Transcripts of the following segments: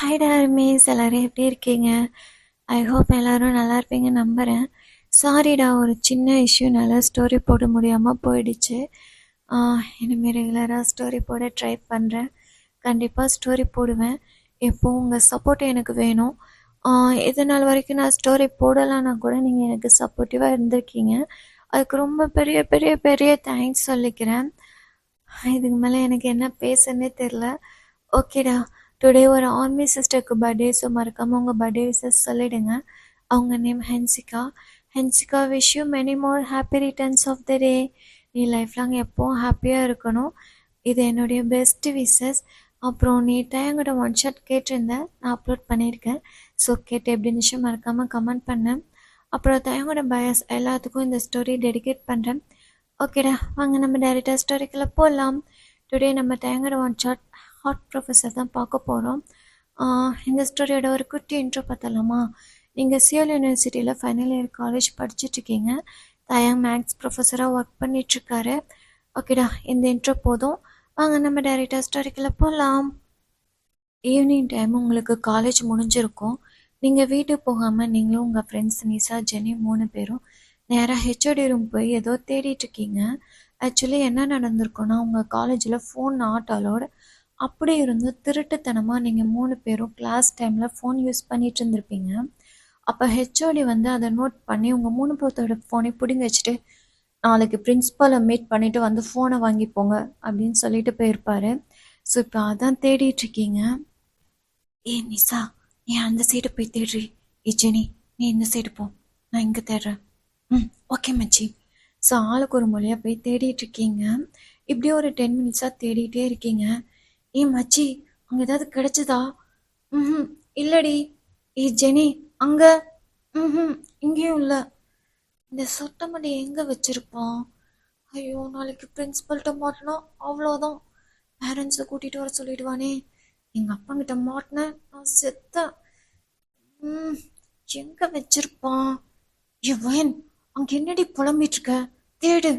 Hi டார்மிஸ், எல்லோரும் எப்படி இருக்கீங்க? ஐ ஹோப் எல்லோரும் நல்லா இருப்பீங்கன்னு நம்புகிறேன். சாரிடா, ஒரு சின்ன இஷ்யூனால ஸ்டோரி போட முடியாமல் போயிடுச்சு. இனிமேல் ரெகுலராக ஸ்டோரி போட ட்ரை பண்ணுறேன். கண்டிப்பாக ஸ்டோரி போடுவேன். எப்போது உங்கள் சப்போர்ட் எனக்கு வேணும். இது நாள் வரைக்கும் நான் ஸ்டோரி போடலான்னா கூட நீங்கள் எனக்கு சப்போர்ட்டிவாக இருந்திருக்கீங்க. அதுக்கு ரொம்ப பெரிய பெரிய பெரிய தேங்க்ஸ் சொல்லிக்கிறேன். இதுக்கு மேலே எனக்கு என்ன பேசுன்னே தெரில. ஓகேடா, டுடே ஒரு ஆர்மி சிஸ்டருக்கு பர்த்டே. ஸோ மறக்காமல் உங்கள் பர்த்டே விஷஸ் சொல்லிவிடுங்க. அவங்க name Hensika. Hensika, wish you many more happy returns of the day. நீ லைஃப் லாங் எப்போவும் ஹாப்பியாக இருக்கணும். இது என்னுடைய பெஸ்ட் விஷஸ். அப்புறம் நீ என்கிட்ட ஒன் ஷாட் கேட்டிருந்தேன், நான் அப்லோட் பண்ணியிருக்கேன். ஸோ கேட்டு எப்படி இருந்துச்சு மறக்காமல் கமெண்ட் பண்ணேன். அப்புறம் தயங்கோட பயஸ் எல்லாத்துக்கும் இந்த ஸ்டோரி டெடிகேட் பண்ணுறேன். ஓகேடா, வாங்க நம்ம டேரெக்டாக ஸ்டோரிக்குள்ளே போகலாம். டுடே நம்ம தயங்கோட ஒன் ஷாட் ஹாட் ப்ரொஃபஸர் தான் பார்க்க போகிறோம். இந்த ஸ்டோரியோட ஒரு குட்டி இன்ட்ரோ பார்த்தலாமா? நீங்கள் சியோல் யூனிவர்சிட்டியில் ஃபைனல் இயர் காலேஜ் படிச்சுட்ருக்கீங்க. தயாங் மேக்ஸ் ப்ரொஃபஸராக ஒர்க் பண்ணிகிட்ருக்காரு. ஓகேடா, இந்த இன்ட்ரோ போதும். வாங்க நம்ம டைரெக்டாக ஸ்டோரிக்குள்ளே போகலாம். ஈவினிங் டைம் உங்களுக்கு காலேஜ் முடிஞ்சிருக்கும். நீங்கள் வீட்டுக்கு போகாமல் நீங்களும் உங்கள் ஃப்ரெண்ட்ஸ் நிசா, ஜெனி 3 பேரும் நேராக ஹெச்ஓடி ரூம் போய் ஏதோ தேடிட்டுருக்கீங்க. ஆக்சுவலி என்ன நடந்திருக்குன்னா, உங்கள் காலேஜில் ஃபோன் நாட் அலோடு. அப்படி இருந்தும் திருட்டுத்தனமாக நீங்கள் 3 பேரும் கிளாஸ் டைமில் ஃபோன் யூஸ் பண்ணிட்டு இருந்திருப்பீங்க. அப்போ ஹெச்ஓடி வந்து அதை நோட் பண்ணி உங்கள் 3 பேர்த்தோட ஃபோனை பிடிங்கி வச்சுட்டு, நாளைக்கு பிரின்ஸ்பாலை மீட் பண்ணிவிட்டு வந்து ஃபோனை வாங்கிப்போங்க அப்படின்னு சொல்லிட்டு போயிருப்பாரு. ஸோ இப்போ அதான் தேடிட்டுருக்கீங்க. ஏ நிசா, நீ அந்த சைடு போய் தேடுறி. ஜெனி, நீ இந்த சைடு போ, நான் இங்கே தேடுறேன். ஓகே மச்சி. ஸோ ஆளுக்கு ஒரு மொழியாக போய் தேடிட்டுருக்கீங்க. இப்படியே ஒரு 10 மினிட்ஸாக தேடிட்டே இருக்கீங்க. மச்சி, அங்கே ஏதாவது கிடைச்சதா? இல்லடி. ஜெனி, அங்கே? இங்கேயும் இல்லை. இந்த சொட்டமடி எங்கே வச்சுருப்பான்? ஐயோ, நாளைக்கு பிரின்ஸிபல்கிட்ட மாட்டினா அவ்வளோதான். பேரண்ட்ஸை கூட்டிகிட்டு வர சொல்லிடுவானே. எங்கள் அப்பங்கிட்ட மாட்டினேன், நான் செத்தேன். எங்கே வச்சிருப்பான்? வயன், அங்கே என்னடி புலம்பிட்டு இருக்க? தேடு.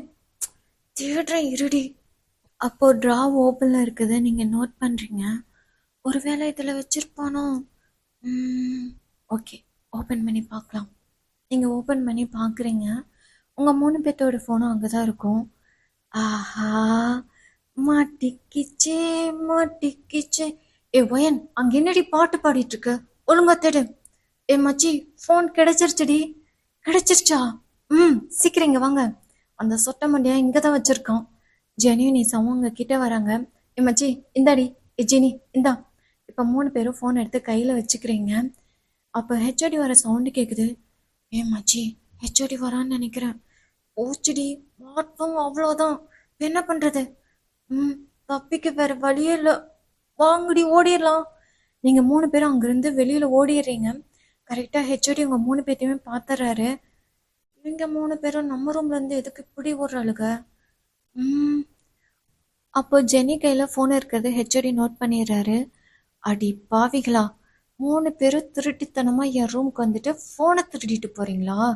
தேடுறேன், இருடி. அப்போ ட்ரா ஓப்பனில் இருக்குது, நீங்கள் நோட் பண்ணுறீங்க. ஒருவேளை இதில் வச்சிருப்பானோ? ஓகே, ஓப்பன் பண்ணி பார்க்கலாம். நீங்கள் ஓப்பன் பண்ணி பார்க்குறீங்க. உங்கள் 3 பேர்த்தோட ஃபோனும் அங்கே தான் இருக்கும். ஆஹா, மாட்டிக்கிச்சே மாட்டிக்கிச்சே. வயன், அங்கே என்னடி பாட்டு பாடிட்டு இருக்க? ஒழுங்கா தேடு. மச்சி, ஃபோன் கிடைச்சிருச்சுடி. கிடைச்சிருச்சா? சீக்கிரம் இங்கே வாங்க. அந்த சொட்ட மண்டியா இங்கே தான் வச்சுருக்கான். ஜெனி நிசாவும் உங்க கிட்ட வராங்க. மச்சி, இந்தாடி. ஜெனி, இந்தா. இப்போ 3 பேரும் ஃபோன் எடுத்து கையில் வச்சுக்கிறீங்க. அப்போ ஹெச்ஓடி வர சவுண்டு கேட்குது. மச்சி, ஹெச்ஓடி வரான்னு நினைக்கிறேன். ஓச்சுடி, மாட்டோம், அவ்வளோதான். என்ன பண்ணுறது? தப்பிக்க வேற வழியே இல்லை. வாங்கடி, ஓடிடலாம். நீங்கள் 3 பேரும் அங்கேருந்து வெளியில் ஓடிடுறீங்க. கரெக்டாக ஹெச்ஓடி உங்கள் 3 பேர்த்தையுமே பார்த்துறாரு. இவங்க 3 பேரும் நம்ம ரூம்லேருந்து எதுக்கு இப்படி ஓடுறாளுங்க? அப்போ ஜெனி கையில் ஃபோன் இருக்கிறது ஹெச்ஓடி நோட் பண்ணிடுறாரு. அடி பாவிகளா, 3 பேரும் திருட்டித்தனமாக என் ரூமுக்கு வந்துட்டு ஃபோனை திருடிட்டு போகிறீங்களா?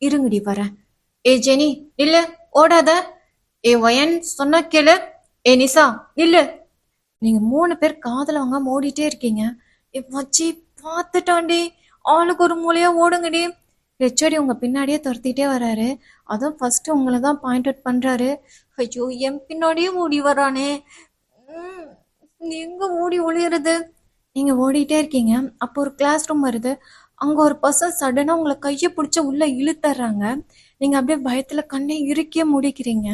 இருங்கடி வரேன். ஜெனி, இல்லை, ஓடாத. வயன், சொன்னா கேளு. நிசா, இல்லை. நீங்கள் 3 பேர் காதில் வாங்க ஓடிட்டே இருக்கீங்க. மச்சி, பார்த்துட்டாண்டி. ஆளுக்கு ஒரு மூலையாக ஓடுங்கடி. ஹெச்ஓடி உங்கள் பின்னாடியே துரத்திட்டே வராரு. அதுவும் ஃபஸ்ட்டு உங்களை தான் பாயிண்ட் அவுட் பண்ணுறாரு. ஐயோ, என் பின்னாடியே ஓடி வரானே. எங்கே ஓடி ஒளியறது? நீங்கள் ஓடிட்டே இருக்கீங்க. அப்போ ஒரு கிளாஸ் ரூம் வருது. அங்கே ஒரு பர்சன் சடனாக உங்களை கையை பிடிச்சி உள்ளே இழுத்துறாங்க. நீங்கள் அப்படியே பயத்தில் கண்ணை இறுக்கிய முடிக்கிறீங்க.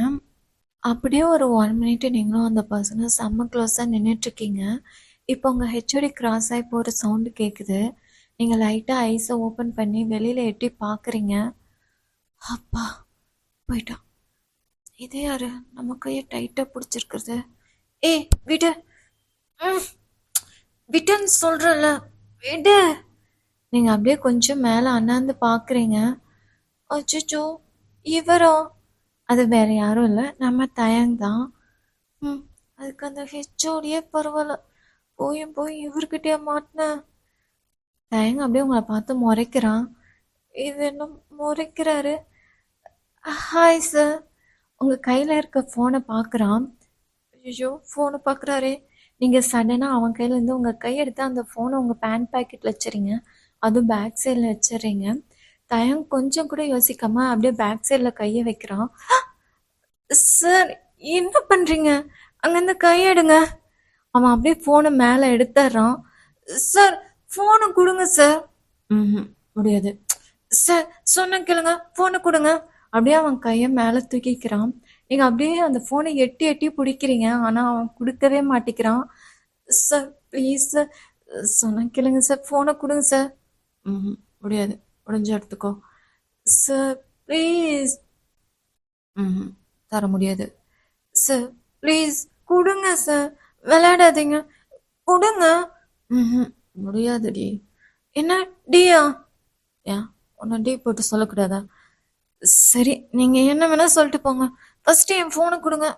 அப்படியே ஒரு 1 மினிட் நீங்களும் அந்த பர்சனை செம்ம க்ளோஸாக நின்றுட்டுருக்கீங்க. இப்போ உங்கள் ஹெச்ஓடி கிராஸ் ஆகி போகிற சவுண்டு கேட்குது. நீங்கள் லைட்டாக ஐஸை ஓப்பன் பண்ணி வெளியில் எட்டி பார்க்குறீங்க. அப்பா, போயிட்டான். இதே யாரு நம்ம கையை டைட்டாக பிடிச்சிருக்குறது? விடு. விட்டுன்னு சொல்கிறல்ல, விடு. நீங்கள் அப்படியே கொஞ்சம் மேலே அண்ணாந்து பார்க்குறீங்க. அச்சோ, இவரோ? அது வேறு யாரும் இல்லை, நம்ம தயங் தான். அதுக்கு அந்த ஹெச்ஓடியே பரவாயில்ல. போய் இவர்கிட்டயே மாட்டினேன். தயங்க அப்படியே உங்களை பார்த்து முறைக்கிறான். இது என்ன முறைக்கிறாரு? Hi sir. உங்கள் கையில் இருக்க ஃபோனை பார்க்குறான். ஐயோ, ஃபோனை பார்க்குறாரே. நீங்கள் சடனாக அவன் கையிலேருந்து உங்கள் கையெடுத்து அந்த ஃபோனை உங்கள் பேண்ட் பாக்கெட்டில் வச்சுறீங்க. அதுவும் பேக் சைடில் வச்சிடுறீங்க. தயம் கொஞ்சம் கூட யோசிக்காம அப்படியே பேக் சைடில் கையை வைக்கிறான். சார், என்ன பண்ணுறீங்க? அங்கேருந்து கையெடுங்க. அவன் அப்படியே ஃபோனை மேலே எடுத்துடுறான். சார், ஃபோனை கொடுங்க சார். ம், முடியாது. சார், சொன்ன கேளுங்க, ஃபோனை கொடுங்க. அப்படியே அவன் கையை மேலே தூக்கிக்கிறான். நீங்கள் அப்படியே அந்த ஃபோனை எட்டி எட்டி பிடிக்கிறீங்க. ஆனால் அவன் கொடுக்கவே மாட்டேங்கிறான். சார், ப்ளீஸ் சார், சொன்ன கேளுங்க சார், ஃபோனை கொடுங்க சார். ம், முடியாது. முடிஞ்ச எடுத்துக்கோ. Sir, please. ம், தர முடியாது. சார், ப்ளீஸ் கொடுங்க சார், விளையாடாதீங்க, கொடுங்க. ம், முடியாதுடி. என்ன டியா? ஏன் உன்னை டி போட்டு சொல்லக்கூடாதா? சரி, நீங்கள் என்ன வேணால் சொல்லிட்டு போங்க, ஃபஸ்ட்டு என் ஃபோனை கொடுங்க.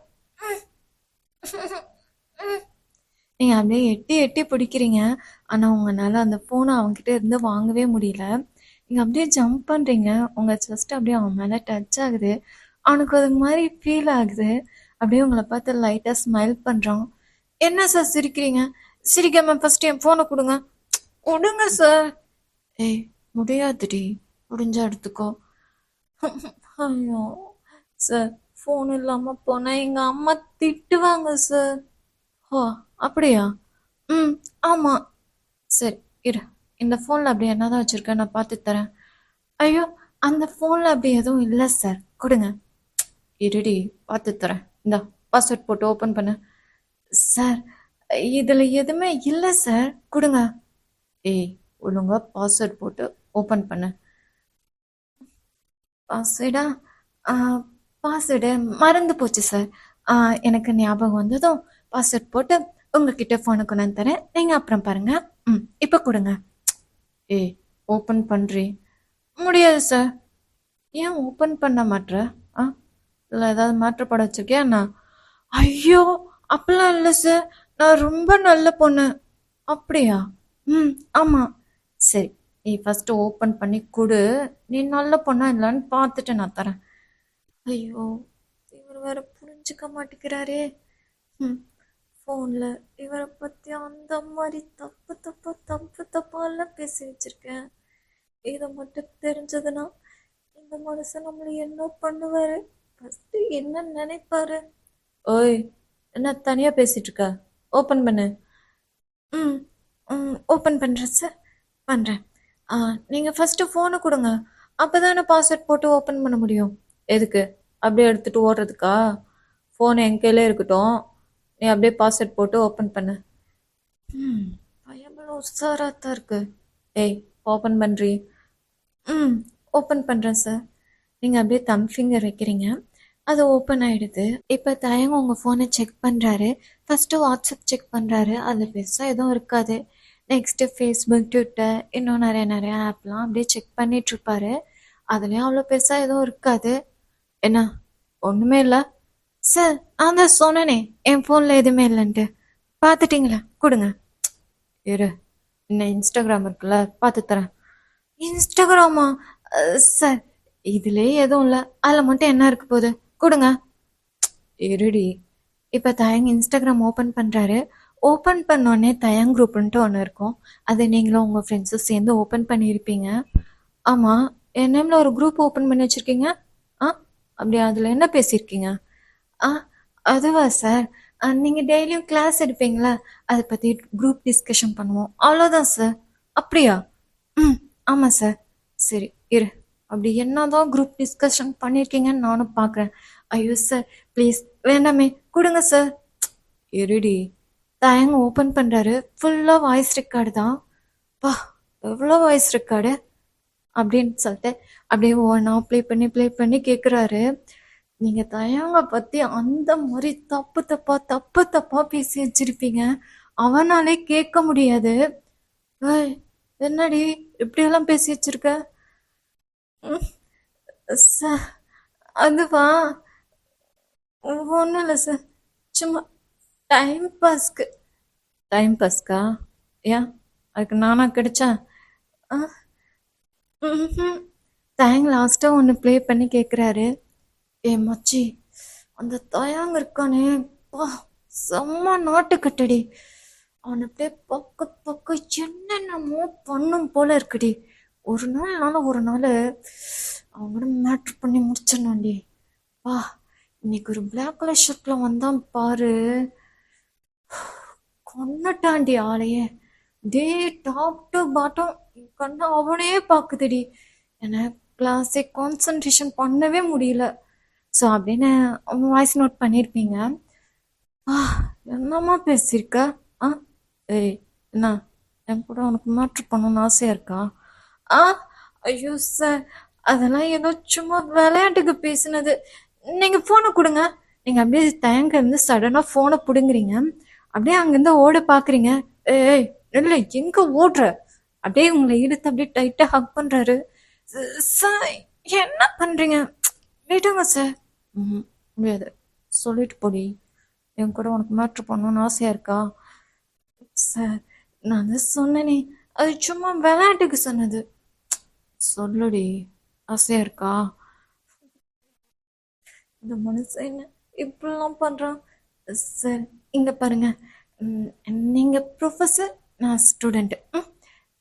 நீங்கள் அப்படியே எட்டி எட்டி பிடிக்கிறீங்க. ஆனால் உங்களால் அந்த ஃபோனை அவன்கிட்ட இருந்து வாங்கவே முடியல. நீங்கள் அப்படியே ஜம்ப் பண்ணுறீங்க. உங்கள் செஸ்ட் அப்படியே அவன் மேலே டச் ஆகுது. அவனுக்கு அது மாதிரி ஃபீல் ஆகுது. அப்படியே உங்களை பார்த்து லைட்டாக ஸ்மைல் பண்ணுறான். என்ன சார் சிரிக்கிறீங்க? சிரிக்காம ஃபஸ்ட்டு என் ஃபோனை கொடுங்க. கொடுங்க சார். ஏய், முடியாதுடி, முடிஞ்சா எடுத்துக்கோ. ஐயோ சார், ஃபோன் இல்லாமல் போனால் எங்கள் அம்மா திட்டுவாங்க சார். ஓ, அப்படியா? ம், ஆமாம். சரி, இரு, இந்த ஃபோனில் அப்படி என்ன தான் வச்சுருக்கேன், நான் பார்த்து தரேன். ஐயோ, அந்த ஃபோனில் அப்படி எதுவும் இல்லை சார், கொடுங்க. இருடி, பார்த்து தரேன். இந்தா, பாஸ்வேர்ட் போட்டு ஓப்பன் பண்ணு. சார், இதில் எதுவுமே இல்லை சார், கொடுங்க. ஏய், ஒழுங்கா பாஸ்வேர்ட் போட்டு ஓப்பன் பண்ணு. பாஸ்வேர்டா? பாஸ்வேர்டு மறந்து போச்சு சார். எனக்கு ஞாபகம் வந்ததும் பாஸ்வேர்ட் போட்டு உங்ககிட்ட ஃபோனை கொண்டு வந்து தரேன், நீங்கள் அப்புறம் பாருங்க. ம், இப்போ கொடுங்க. ஏய், ஓப்பன் பண்ணுறி. முடியாது சார். ஏன் ஓப்பன் பண்ண மாட்ற? இல்லை ஏதாவது மாற்றப்பட வச்சிருக்கியா என்ன? ஐயோ, அப்படிலாம் இல்லை சார், நான் ரொம்ப நல்ல பொண்ணு. அப்படியா? ம், ஆமாம். சரி, நீ ஃபஸ்ட்டு ஓப்பன் பண்ணி கொடு. நீ நல்ல பொண்ணா இல்லைன்னு பார்த்துட்டு நான் தரேன். ஐயோ, இவர் வேற புரிஞ்சுக்க மாட்டேங்கிறாரே. ம், ஃபோனில் இவரை பற்றி அந்த மாதிரி தப்பு தப்பாலாம் பேசி வச்சிருக்கேன். இதை மட்டும் தெரிஞ்சதுன்னா இந்த மனுஷன் நம்மளை என்ன பண்ணுவாரு, ஃபஸ்ட்டு என்ன நினைப்பாரு? ஓய், என்ன தனியாக பேசிட்டு இருக்க? ஓப்பன் பண்ணு. ம், ஓப்பன் பண்ணுறேன் சார், பண்ணுறேன். நீங்கள் ஃபஸ்ட்டு ஃபோனை கொடுங்க, அப்போ தானே பாஸ்வேர்ட் போட்டு ஓப்பன் பண்ண முடியும். எதுக்கு அப்படியே எடுத்துகிட்டு ஓடுறதுக்கா? ஃபோன் என் கையிலே இருக்கட்டும், நீ அப்படியே பாஸ்வேர்ட் போட்டு ஓப்பன் பண்ணு. பயபலம் உஷாராக தான் இருக்கு. ஏய், ஓப்பன் பண்ணுறி. ம், ஓப்பன் பண்ணுறேன் சார். நீங்கள் அப்படியே தம் ஃபிங்கர் வைக்கிறீங்க, அது ஓப்பன் ஆகிடுது. இப்போ தயங்க உங்கள் ஃபோனை செக் பண்ணுறாரு. ஃபஸ்ட்டு வாட்ஸ்அப் செக் பண்ணுறாரு, அதில் பெருசாக எதுவும் இருக்காது. நெக்ஸ்ட்டு ஃபேஸ்புக், ட்விட்டர், இன்னும் நிறைய ஆப்லாம் அப்படியே செக் பண்ணிகிட்ருப்பாரு. அதுலேயும் அவ்வளோ பெருசாக எதுவும் இருக்காது. என்ன, ஒன்றுமே இல்லை சார்? நான் தான் சொன்னேனே என் ஃபோனில் எதுவுமே இல்லைன்ட்டு. பார்த்துட்டிங்களா? கொடுங்க. இரு, இன்னும் இன்ஸ்டாகிராம் இருக்குல்ல, பார்த்து தரேன். இன்ஸ்டாகிராமா? சார், இதுலேயே எதுவும் இல்லை, அதில் மட்டும் என்ன இருக்க போகுது, கொடுங்க. இருடி. இப்போ தயங் இன்ஸ்டாகிராம் ஓப்பன் பண்ணுறாரு. ஓப்பன் பண்ணோடனே தயங் குரூப்புன்ட்டு ஒன்று இருக்கும். அதை நீங்களும் உங்கள் ஃப்ரெண்ட்ஸும் சேர்ந்து ஓப்பன் பண்ணியிருப்பீங்க. ஆமாம், என் நேமில் ஒரு குரூப் ஓப்பன் பண்ணி வச்சுருக்கீங்க. அப்படியா? அதில் என்ன பேசியிருக்கீங்க? அதுவா சார், நீங்கள் டெய்லியும் கிளாஸ் எடுப்பீங்களா, அதை பற்றி குரூப் டிஸ்கஷன் பண்ணுவோம், அவ்வளோதான் சார். அப்படியா? ம், ஆமாம் சார். சரி, இரு, அப்படி என்னதான் குரூப் டிஸ்கஷன் பண்ணியிருக்கீங்கன்னு நானும் பார்க்குறேன். ஐயோ சார், ப்ளீஸ் வேண்டாமே, கொடுங்க சார். இருடி. தயங்க ஓப்பன் பண்ணுறாரு. ஃபுல்லாக வாய்ஸ் ரெக்கார்டு தான். வா, எவ்வளோ வாய்ஸ் ரெக்கார்டு அப்படின்னு சொல்லிட்டு அப்படியே ஒவ்வொன்றா ப்ளே பண்ணி கேட்குறாரு. நீங்கள் தயங்க பற்றி அந்த மாதிரி தப்பு தப்பாக பேசி வச்சிருப்பீங்க, அவனாலே கேட்க முடியாது. என்னடி இப்படியெல்லாம் பேசி வச்சிருக்க? சார், அதுவா ஒன்றும் இல்லை சார், சும்மா டைம் பாஸ்க்கு. டைம் பாஸ்க்கா? ஏன், அதுக்கு நானா கிடைச்சேன்? தயங்க லாஸ்ட்டாக ஒன்று ப்ளே பண்ணி கேட்குறாரு. ஏ மச்சி, அந்த தயங்க இருக்கானே, பா செம்ம நாட்டுக்கட்டடி. அவனை அப்படியே பக்க பக்க என்னென்னமோ பண்ணும் போல இருக்குடி. ஒரு நாள் அவங்கள மேட்ரு பண்ணி முடிச்சிடணும்டி. வா, இன்னைக்கு ஒரு பிளாக் கலர் ஷர்ட்ல வந்தான் பாரு, கொன்னட்டாண்டி ஆளையே. டே, டாப் டு பாட்டம் கண்ணு அவனே பாக்குதுடி. என்ன கிளாஸே கான்சன்ட்ரேஷன் பண்ணவே முடியல. ஸோ அப்படின்னு வாய்ஸ் நோட் பண்ணியிருப்பீங்க. ஆ, என்னம்மா பேசியிருக்க? ஆ, ஏய், என்ன என் கூட உனக்கு மேட்ரு பண்ணணும்னு ஆசையா இருக்கா? ஆ, ஐயோ சார், அதெல்லாம் ஏதோ சும்மா விளையாட்டுக்கு பேசினது. நீங்க போனை கொடுங்க. நீங்க அப்படியே தயங்க இருந்து சடனா போனை பிடுங்குறீங்க. அப்படியே அங்கிருந்து ஓட பாக்குறீங்க. ஏய், இல்லை, எங்க ஓடுற? அப்படியே உங்களை இழுத்து அப்படியே டைட்டா ஹக் பண்றாரு. சார், என்ன பண்றீங்க? விடுங்க சார். முடியாது, சொல்லிட்டு போடி. என் கூட உனக்கு மேட்ரு பண்ணணும்னு ஆசையா இருக்கா? சார், நான் தான் சொன்னேனே, அது சும்மா விளையாட்டுக்கு சொன்னது. சொல்லுடி, ஆசையா இருக்கா? இந்த மனுஷன் என்ன இப்படிலாம் பண்றான்? சார், இங்க பாருங்க. ம், நீங்க ப்ரொஃபஸர், நான் ஸ்டூடெண்ட்.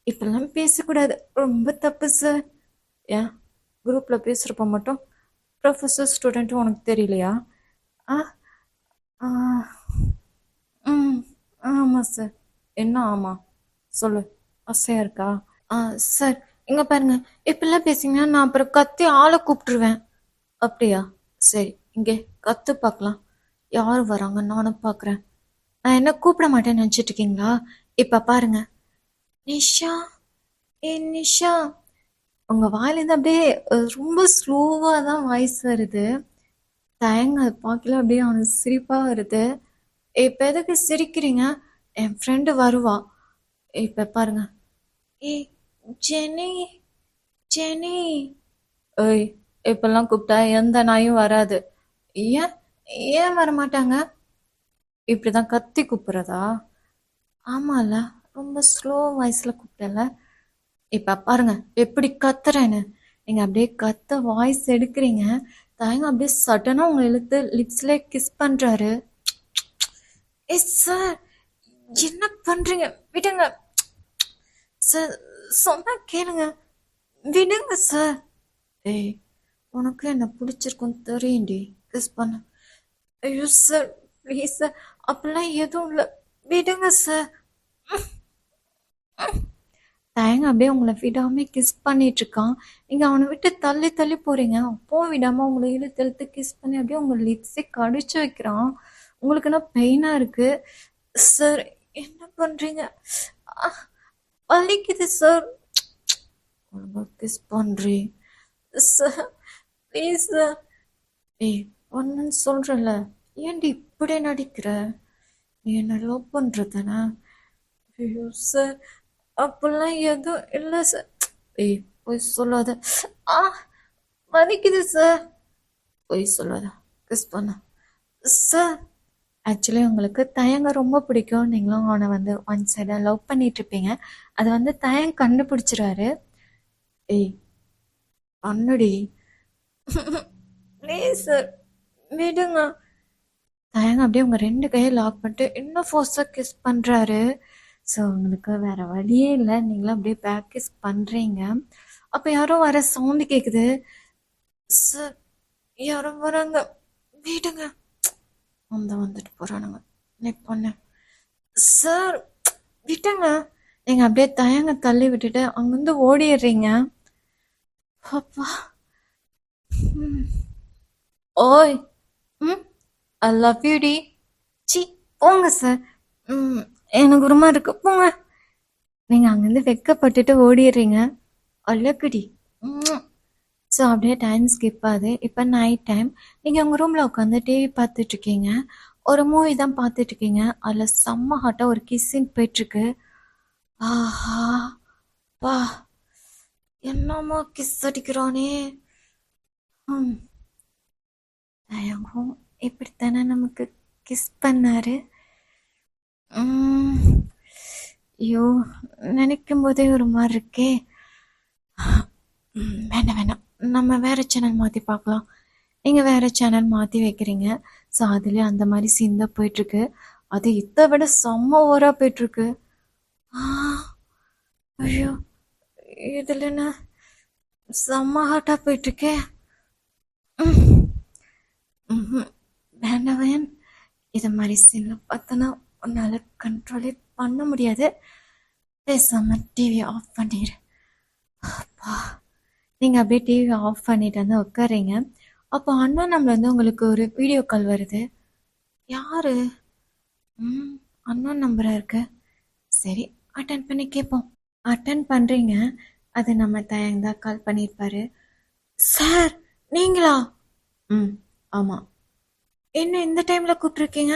இப்பெல்லாம் பேசக்கூடாது, ரொம்ப தப்பு சார். ஏன் குரூப்ல பேசுறப்ப மட்டும் ப்ரொஃபஸர் ஸ்டூடெண்ட் உனக்கு தெரியலையா? ஆ, ஆ, ம், ஆமா சார். என்ன ஆமா? சொல்லு, ஆசையா இருக்கா? ஆ, சார், இங்க பாருங்க. இப்பெல்லாம் பேசிங்கன்னா நான் அப்புறம் கத்தி ஆளை கூப்பிட்டுருவேன். அப்படியா? சரி, இங்கே கத்து பார்க்கலாம். யார் வராங்க நானும் பார்க்குறேன். நான் என்ன கூப்பிட மாட்டேன்னு நினச்சிட்டு இருக்கீங்களா? இப்போ பாருங்க. நிஷா, ஏ நிஷா. உங்க வாயிலேருந்து அப்படியே ரொம்ப ஸ்லோவாக தான் வாய்ஸ் வருது. தயங்க அதை பார்க்கல, அப்படியே அவனுக்கு சிரிப்பாக வருது. இப்போ எதுக்கு சிரிக்கிறீங்க? என் ஃப்ரெண்டு வருவா. இப்போ பாருங்க. ஏ ஜெனி, ஜெனி. ஏய், இப்பெல்லாம் கூப்பிட்டா எந்த நாயும் வராது. ஏன் ஏன் வரமாட்டாங்க? இப்படிதான் கத்தி கூப்பிடுறதா? ஆமால, ரொம்ப ஸ்லோ வாய்ஸ்ல கூப்பிட்டல. இப்ப பாருங்க எப்படி கத்துறேன்னு. நீங்க அப்படியே கத்த வாய்ஸ் எடுக்கிறீங்க. தயங்க அப்படியே சடனா உங்களை இழுத்து லிப்ஸ்ல கிஸ் பண்றாரு. ஏ சார், என்ன பண்றீங்க? விடுங்க சார், சொன்னா கேளுங்க, விடுங்க சார். ஏய், உனக்கு என்ன பிடிச்சிருக்கும் தெரியும்டி, கிஸ் பண்ண. ஐயோ சார், ப்ளீஸ் சார், அப்படிலாம் எதுவும் இல்லை, விடுங்க சார். தயங்க அப்படியே உங்களை விடாம கிஸ் பண்ணிட்டு இருக்கான். நீங்க அவனை விட்டு தள்ளி தள்ளி போறீங்க. அப்போ விடாம உங்களை இழுத்து இழுத்து கிஸ் பண்ணி அப்படியே உங்க லிப்ஸே கடிச்சு வைக்கிறான். உங்களுக்கு என்ன பெயினா இருக்கு? சார், என்ன பண்றீங்க? வலிக்குது சார். உங்க கிஸ் பண்றேன் சார், ப்ளீஸ் சார். ஏய், ஒன்னுன்னு சொல்றல, ஏன்டி இப்படியே நடிக்கிற? நீ என்ன லவ் பண்றதானே? ஐயோ சார், அப்படிலாம் எதுவும் இல்லை சார். ஏய், போய் சொல்லாத. ஆ, வலிக்குது சார். போய் சொல்லாத, கிஸ் பண்ண. சார், ஆக்சுவலி உங்களுக்கு தயங்க ரொம்ப பிடிக்கும். நீங்களும் அவனை வந்து ஒன் சைடாக லவ் பண்ணிட்டு இருப்பீங்க. அது வந்து தயங்க கண்டுபிடிச்சிருவாரு. ஏய், பண்ணுடி. ப்ளீஸ் சார், விடுங்க. தயங்க அப்படியே உங்க ரெண்டு கையை லாக் பண்ணிட்டு இன்னும் ஃபோர்ஸாக கிஸ் பண்றாரு. ஸோ உங்களுக்கு வேற வழியே இல்லை, நீங்களும் அப்படியே பேக் கிஸ் பண்றீங்க. அப்போ யாரோ வர சவுண்டு கேக்குது. சார், யாரோ வராங்க, விடுங்க. வந்துட்டு போறானுங்க. நீ பொண்ணு. சார், விட்டுங்க. நீங்க அப்படியே தயங்க தள்ளி விட்டுட்டு அங்கிருந்து ஓடிடுறீங்க. அப்பா. ம். ஓய். ம், ஐ லவ் யூ டி. சி, போங்க சார். ம், எனக்கு ஒரு மாதிரி இருக்கு, போங்க. நீங்க அங்கிருந்து வெக்கப்பட்டுட்டு ஓடிடுறீங்க. அழகுடி. ஸோ அப்படியே டைம் ஸ்கிப் ஆகுது. இப்போ நைட் டைம். நீங்கள் உங்கள் ரூமில் உட்காந்து டிவி பார்த்துட்டு இருக்கீங்க. ஒரு மூவி தான் பார்த்துட்டு இருக்கீங்க. அதில் செம்ம ஹாட்டாக ஒரு கிஸ்ஸின் போயிட்டுருக்கு. ஆஹா, வா, என்னம்மா கிஸ் அடிக்கிறானே. ம், தயங்கும் இப்படித்தானே நமக்கு கிஸ் பண்ணாரு. ஐயோ, நினைக்கும் போதே ஒரு மாதிரி இருக்கே. வேண்டாம் வேண்டாம், நம்ம வேற சேனல் மாற்றி பார்க்கலாம். நீங்கள் வேறு சேனல் மாற்றி வைக்கிறீங்க. ஸோ அதுலேயே அந்த மாதிரி சீன் தான் போயிட்டுருக்கு. அது இதை விட செம்ம ஓவராக போயிட்டுருக்கு. ஐயோ, இதில் என்ன செம்ம ஹார்ட்டாக போயிட்டுருக்கே. வேண்டவன் இதை மாதிரி சீனில் பார்த்தோன்னா உன்னால் கண்ட்ரோலே பண்ண முடியாது. பேசாம டிவி ஆஃப் பண்ணிடு. அப்பா, நீங்கள் அப்படியே டிவி ஆஃப் பண்ணிட்டு வந்து உட்காரீங்க. அப்போ அண்ணா நம்மள வந்து உங்களுக்கு ஒரு வீடியோ கால் வருது. யாரு? அண்ணா நம்பராக இருக்கு. சரி, அட்டன் பண்ணி கேட்போம். அட்டன் பண்ணுறீங்க. அது நம்ம தயங்கா கால் பண்ணியிருப்பாரு. சார், நீங்களா? ஆமாம். என்ன இந்த டைமில் கூப்பிட்ருக்கீங்க?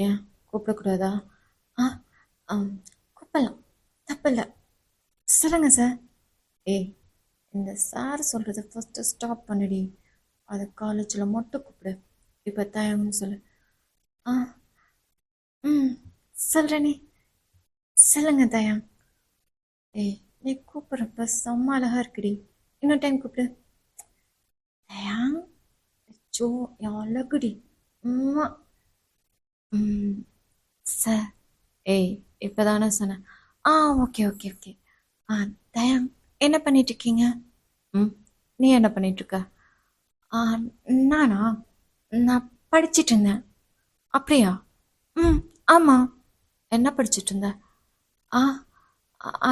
ஏன் கூப்பிடக்கூடாதா? ஆ கூப்பிடலாம், தப்பில்லை. சொல்லுங்கள் சார். ஏய், இந்த சார் சொல்கிறத ஃபஸ்ட்டு ஸ்டாப் பண்ணுடி. அது காலேஜில் மட்டும் கூப்பிடு. இப்போ தயங்கன்னு சொல்லு. ஆ சொல்கிறேனே. சொல்லுங்க தயம். ஏய், நீ கூப்பிட்றப்ப செம்ம அழகாக இருக்குடி. இன்னொரு டைம் கூப்பிடு. தயம், அச்சோ என் அழகுடி. சார். ஏய், இப்போ தானே சொன்னேன். Okay okay okay. தயம், என்ன பண்ணிகிட்ருக்கீங்க? நீ என்ன பண்ணிகிட்ருக்க? நானா? நான் படிச்சிட்டு இருந்தேன். அப்படியா? ஆமாம். என்ன படிச்சிட்டு இருந்த?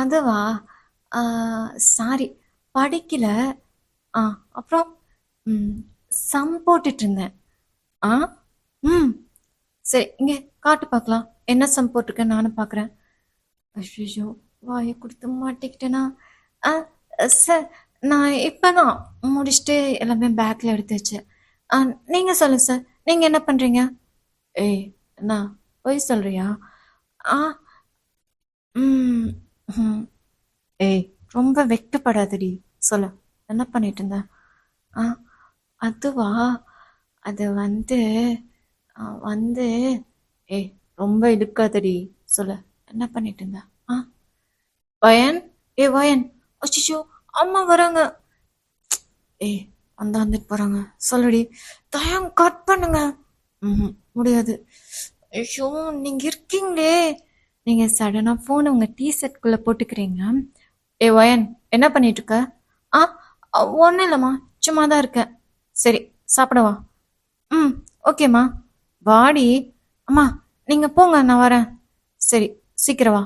அதுவா? சாரி, படிக்கல. அப்புறம் சம் போட்டுட்டு இருந்தேன். ம் சரி, இங்கே காட்டு பார்க்கலாம். என்ன சம் போட்டிருக்கேன் நானும் பார்க்குறேன். ஐயோ, வாயை கொடுத்து மாட்டிக்கிட்டேனா? சார், நான் இப்போ தான் முடிச்சுட்டு எல்லாமே பேக்கில் எடுத்து வச்சேன். நீங்கள் சொல்லுங்கள் சார், நீங்கள் என்ன பண்ணுறீங்க? ஏய், என்ன பொய் சொல்கிறியா? ஏய், ரொம்ப வெட்கப்படாதடி. சொல்லு, என்ன பண்ணிட்டு இருந்த? அதுவா? அது வந்து வந்து ஏய், ரொம்ப இழுக்காதடி. சொல்லு, என்ன பண்ணிட்டு இருந்த? வயன், வயன், அச்சிச்சோ, அம்மா வராங்க. ஏய், வந்துட்டு போறாங்க. சொல்லுடி. தயம், கட் பண்ணுங்க. முடியாது. ஐயோ, நீங்க இருக்கீங்களே. நீங்க சடனா போன் உங்க டிஷர்ட்குள்ள போட்டுக்கிறீங்க. வயன், என்ன பண்ணிட்டு இருக்க? ஒன்றும் இல்லைம்மா, சும்மா தான் இருக்கேன். சரி, சாப்பிடவா? ஓகேம்மா. வாடி. அம்மா, நீங்கள் போங்க, நான் வரேன். சரி, சீக்கிரம் வா.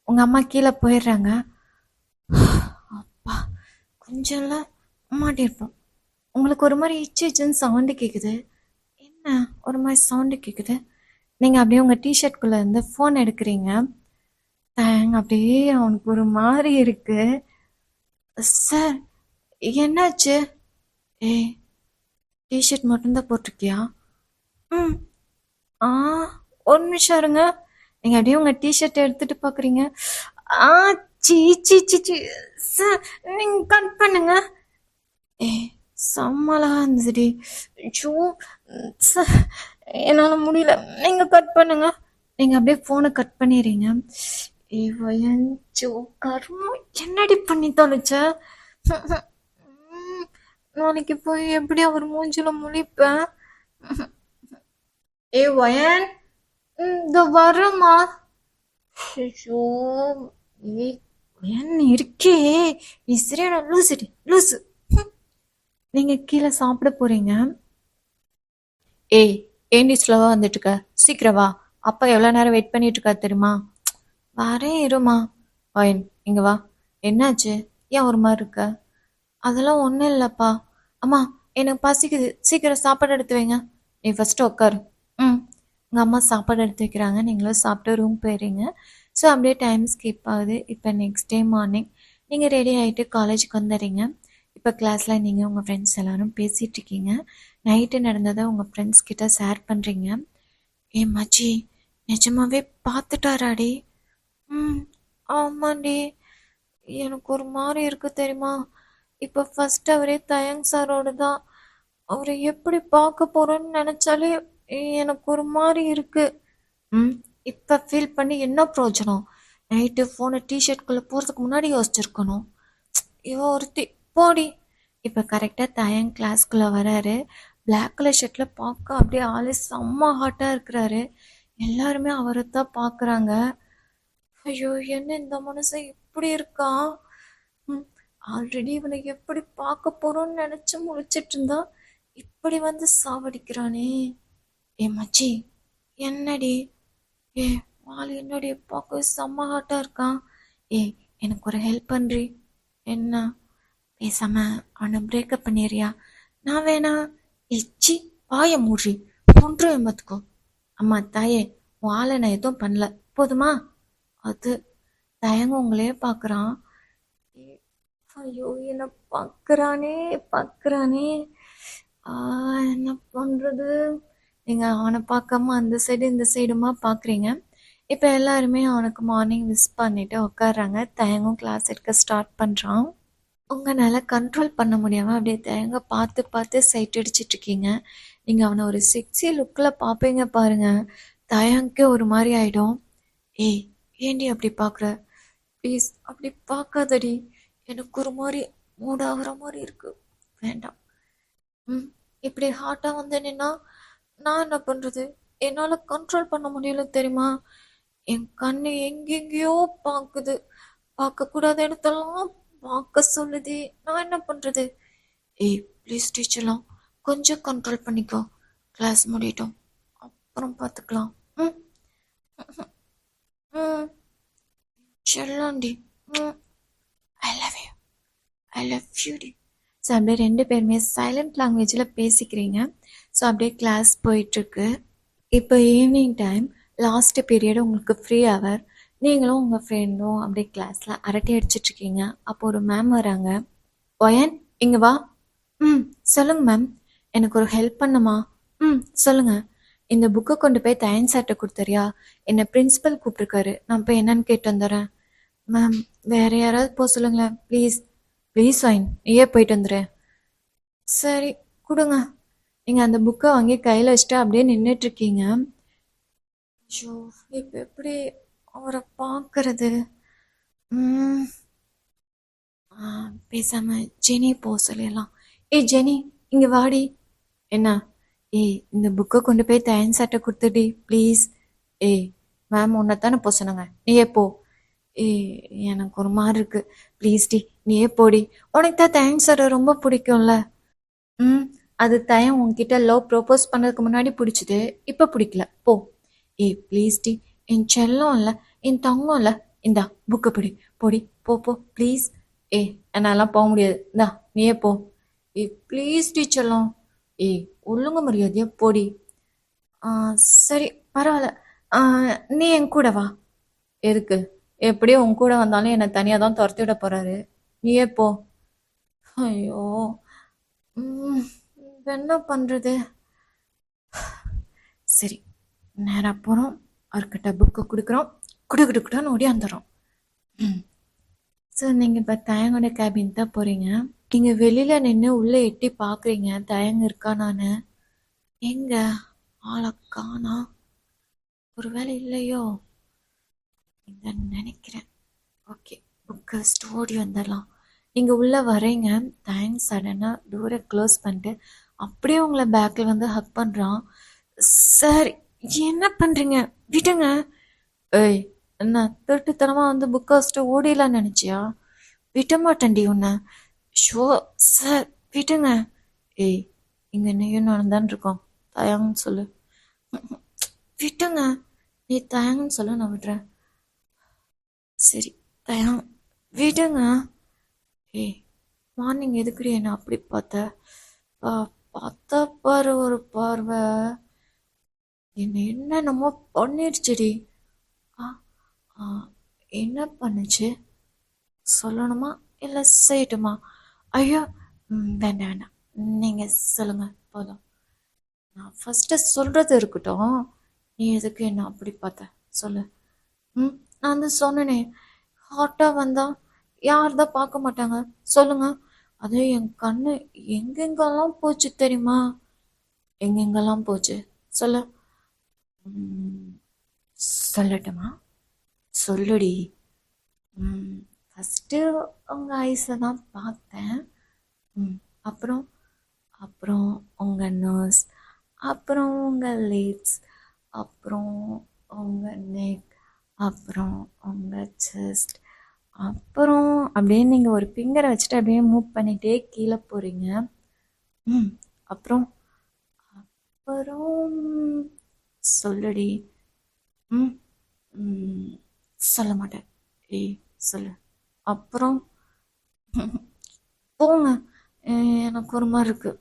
உங்கள் அம்மா கீழே போயிடுறாங்க. அப்பா, கொஞ்சம்லாம் மாட்டியிருப்போம். உங்களுக்கு ஒரு மாதிரி இச்சுன்னு சவுண்டு கேட்குது. என்ன ஒரு மாதிரி சவுண்டு கேட்குது? நீங்கள் அப்படியே உங்கள் டிஷர்ட்குள்ளே இருந்து ஃபோன் எடுக்கிறீங்க. அப்படியே அவனுக்கு ஒரு மாதிரி இருக்கு. சார், என்னாச்சு? ஏய், டிஷர்ட் மட்டும்தான் போட்டிருக்கியா? ஒரு நிமிஷம் இருங்க. நீங்கள் அப்படியே உங்கள் டிஷர்ட் எடுத்துகிட்டு பார்க்குறீங்க. சீ சீ சீ சீ சார், நீங்கள் கட் பண்ணுங்க. செம்மலா இருந்துச்சுடி. ஐயோ சார், என்னால் முடியல. நீங்கள் கட் பண்ணுங்க. நீங்கள் அப்படியே ஃபோனை கட் பண்ணிடுறீங்க. கருமம், என்னடி பண்ணி தொலைச்ச? நாளைக்கு போய் எப்படி அவர் மூஞ்சில முழிப்பேன்? வயன், இந்த வரமா? ஐயோ, வயன் இருக்கே. நீ சரியான லூசுடி, லூசு. நீங்க கீழே சாப்பிட போறீங்க. ஏய், ஏண்டி ஸ்லோவா வந்துட்டு இருக்க? சீக்கிரம் வா. அப்பா எவ்வளோ நேரம் வெயிட் பண்ணிட்டு இருக்கா தெரியுமா? வரேன், இருமா. வயன், இங்க வா. என்னாச்சு? ஏன் ஒரு மாதிரி இருக்க? அதெல்லாம் ஒன்றும் இல்லைப்பா. அம்மா, எனக்கு பசிக்குது, சீக்கிரம் சாப்பாடு எடுத்து வைங்க. நீ ஃபஸ்ட்டு உட்காரு. உங்கள் அம்மா சாப்பாடு எடுத்து வைக்கிறாங்க. நீங்களும் சாப்பிட்டு ரூம் போயிடுறீங்க. ஸோ அப்படியே டைம் ஸ்கிப் ஆகுது. இப்போ நெக்ஸ்ட் டே மார்னிங் நீங்கள் ரெடி ஆகிட்டு காலேஜுக்கு வந்துடுறீங்க. இப்போ கிளாஸில் நீங்கள் உங்கள் ஃப்ரெண்ட்ஸ் எல்லோரும் பேசிகிட்டு இருக்கீங்க. நைட்டு நடந்ததை உங்கள் ஃப்ரெண்ட்ஸ் கிட்ட ஷேர் பண்ணுறீங்க. மச்சி, நிஜமாவே பார்த்துட்டாராடி? ஆமாண்டி, எனக்கு ஒரு மாதிரி இருக்கு தெரியுமா? இப்போ ஃபர்ஸ்ட் அவரே தயங் சாரோடு தான். அவரை எப்படி பார்க்க போறோன்னு நினைச்சாலே எனக்கு ஒரு மாதிரி இருக்கு. இப்போ ஃபீல் பண்ணி என்ன பிரயோஜனம்? நைட்டு ஃபோனை டிஷர்ட்குள்ளே போகிறதுக்கு முன்னாடி யோசிச்சிருக்கணும். இவ ஒருத்தி போடி. இப்போ கரெக்டாக தயங் கிளாஸ்க்குள்ளே வராரு. பிளாக் கலர் ஷர்ட்டில் பார்க்க அப்படியே ஆளு செம்ம ஹாட்டாக இருக்கிறாரு. எல்லாருமே அவரை தான் பார்க்குறாங்க. ஐயோ, என்ன இந்த மனுஷன் இப்படி இருக்கான்? ஆல்ரெடி இவனை எப்படி பார்க்க போறோம்னு நினைச்சு முழிச்சிட்டு இருந்தா இப்படி வந்து சாவடிக்கிறானே. ஏ மச்சி, என்னடி? ஏ ஆள் என்னடி பார்க்க செம்ம ஹாட்டா இருக்கான். ஏ, எனக்கு ஒரு ஹெல்ப் பண்றி. என்ன? பேசாம அவனை பிரேக்கப் பண்ணிடுறியா? நான் வேணா. இச்சி, வாய மூடுறி, ஒன்று எம்பத்துக்கோ. அம்மா தாயே, உன் ஆளை நான் எதுவும் பண்ணல, போதுமா? அது தயங்க உங்களே பார்க்குறான். ஐயோ, என்ன பார்க்குறானே பார்க்குறானே. என்ன பண்ணுறது? நீங்கள் அவனை பார்க்காம அந்த சைடு இந்த சைடுமா பார்க்குறீங்க. இப்போ எல்லாருமே அவனுக்கு மார்னிங் விஷ் பண்ணிட்டு உட்காடுறாங்க. தயங்கும் கிளாஸ் எடுக்க ஸ்டார்ட் பண்ணுறான். உங்களால் கண்ட்ரோல் பண்ண முடியாமல் அப்படியே தயங்க பார்த்து பார்த்து சைட் அடிச்சிட்டு இருக்கீங்க. நீங்கள் அவனை ஒரு செக்ஸி லுக்கில் பார்ப்பீங்க பாருங்க, தயங்கே ஒரு மாதிரி ஆகிடும். ஏய், ஏண்டி அப்படி பார்க்குற? ப்ளீஸ் அப்படி பார்க்காதடி, எனக்கு ஒரு மாதிரி மூடாகிற மாதிரி இருக்கு, வேண்டாம். இப்படி ஹாட்டாக வந்து நின்னா நான் என்ன பண்ணுறது? என்னால் கண்ட்ரோல் பண்ண முடியல தெரியுமா? என் கண்ணு எங்கெங்கேயோ பார்க்குது, பார்க்கக்கூடாத இடத்தெல்லாம் பார்க்க சொல்லுது. நான் என்ன பண்ணுறது? ஏய் ப்ளீஸ் டீச்சர்லாம் கொஞ்சம் கண்ட்ரோல் பண்ணிக்கோ. கிளாஸ் முடியட்டும், அப்புறம் பார்த்துக்கலாம். ம் ம் செல்லாண்டி. I love you, I love you டி. ஸோ அப்படியே 2 பேருமே சைலண்ட் லாங்குவேஜில் பேசிக்கிறீங்க. ஸோ அப்படியே கிளாஸ் போயிட்டுருக்கு. இப்போ ஈவினிங் டைம், லாஸ்ட் பீரியட், உங்களுக்கு ஃப்ரீ ஹவர். நீங்களும் உங்கள் ஃப்ரெண்டும் அப்படியே கிளாஸில் அரட்டை அடிச்சிட்ருக்கீங்க. அப்போ ஒரு மேம் வராங்க. ஒயன், இங்கே வா. சொல்லுங்கள் மேம். எனக்கு ஒரு ஹெல்ப் பண்ணுமா? சொல்லுங்கள். இந்த புக்கை கொண்டு போய் தயன் சார்ட்ட கொடுத்துறியா? என்னை பிரின்ஸிபல் கூப்பிட்ருக்காரு, நான் போய் என்னன்னு கேட்டு வந்துடுறேன். மேம், வேறு யாராவது போக சொல்லுங்களேன் ப்ளீஸ். ப்ளீஸ் ஒயன், நீயே போயிட்டு வந்துடுறேன். சரி, கொடுங்க. நீங்கள் அந்த புக்கை வாங்கி கையில் வச்சுட்டு அப்படியே நின்றுட்டுருக்கீங்க. ஐயோ, இப்போ எப்படி அவரை பார்க்கறது? பேசாம ஜெனி போக சொல்லிடலாம். ஏய் ஜெனி, இங்கே வாடி. என்ன? ஏய், இந்த புக்கை கொண்டு போய் தயன் சார்ட்ட கொடுத்துடி ப்ளீஸ். ஏய் மேம், உன்னைத்தானே போக சொன்னாங்க, நீயே போ. ஏய், எனக்கு ஒரு மாதிரி இருக்கு, ப்ளீஸ் டி, நீயே போடி. உனக்கு தான் தயன் சாரை ரொம்ப பிடிக்கும்ல. அது தயன் உன்கிட்ட லவ் ப்ரோப்போஸ் பண்ணுறதுக்கு முன்னாடி பிடிச்சிது, இப்போ பிடிக்கல, போ. ஏய் ப்ளீஸ் டி, என் செல்லம் இல்லை, என் தங்கம் இல்லை, இந்தா புக்கை பிடி, போடி, போ போ ப்ளீஸ். ஏய், என்னாலாம் போக முடியாது, இந்தா நீயே போ. ஏய் ப்ளீஸ் டி செல்லம். ஏய், ஒழுங்கு மரியாதையா போடி. சரி, பரவாயில்ல. நீ என் கூட வா. எதுக்கு? எப்படியும் உன் கூட வந்தாலும் என்னை தனியாக தான் துரத்தி விட போகிறாரு, நீயே போ. ஐயோ, என்ன பண்ணுறது? சரி, நேராக போகிறோம், அவர்கிட்ட புக்கை கொடுக்குறோம், குடுக்குன்னு ஓடியாந்துடுறோம். ஸோ நீங்கள் இப்போ தயங்கோட கேபின் தான் போகிறீங்க. நீங்கள் வெளியில் நின்று உள்ளே எட்டி பார்க்குறீங்க, தயங்க இருக்கா? நான் எங்கே ஆளை காணா, ஒரு வேலை இல்லையோ இந்த நினைக்கிறேன். ஓகே, புக்கை ஸ்டோரி வந்துடலாம். நீங்கள் உள்ளே வரீங்க, தயங்க சடனாக டோரை க்ளோஸ் பண்ணிட்டு அப்படியே உங்களை பேக்கில் வந்து ஹக் பண்ணுறான். சார், என்ன பண்ணுறீங்க? விடுங்க. ஏய், என்ன திருட்டுத்தனமாக வந்து புக்கை வச்சுட்டு ஓடிடலான்னு நினச்சியா? விட மாட்டேன்டி உன்னை. ஷோ சார், விடுங்க. ஏய், இங்கே நீயும் நடந்தான்னு இருக்கோம், தயங்கன்னு சொல்லு. விட்டுங்க, நீ தயங்கன்னு சொல்ல, நான் விடுறேன். சரி தயங், விடுங்க. ஏய், மார்னிங் எதுக்குடி என்ன அப்படி பார்த்த? பார்த்தா பாரு ஒரு பார்வை, என்னென்னமோ பண்ணிடுச்சுடி. என்ன பண்ணுச்சு சொல்லணுமா இல்லை செய்யட்டுமா? ஐயோ, வேண்டாம் வேண்டாம், நீங்கள் சொல்லுங்கள் போதும். நான் ஃபஸ்ட்டு சொல்கிறது இருக்கட்டும், நீ எதுக்கு என்ன அப்படி பார்த்த சொல்லு. நான் வந்து சொன்னேனே, ஹாட்டாக வந்தால் யார் தான் பார்க்க மாட்டாங்க சொல்லுங்க. அது என் கண்ணு எங்கெங்கெல்லாம் போச்சு தெரியுமா? எங்கெங்கெல்லாம் போச்சு சொல்லு. சொல்லட்டுமா? சொல்லுடி. ஃபஸ்ட்டு உங்கள் ஐஸை தான் பார்த்தேன். அப்புறம் அப்புறம் உங்கள் நோஸ், அப்புறம் உங்கள் லிப்ஸ், அப்புறம் உங்கள் நெக், அப்புறம் உங்கள் செஸ்ட், அப்புறம் அப்படியே நீங்கள் ஒரு ஃபிங்கரை வச்சுட்டு அப்படியே மூவ் பண்ணிகிட்டே கீழே போகிறீங்க. அப்புறம் அப்புறம் சொல்லுடி. ம் ம், சொல்ல மாட்டேன். ஏய் சொல்லு. அப்புறம் போங்க. எனக்கு ஒரு மாதிரி இருக்கு.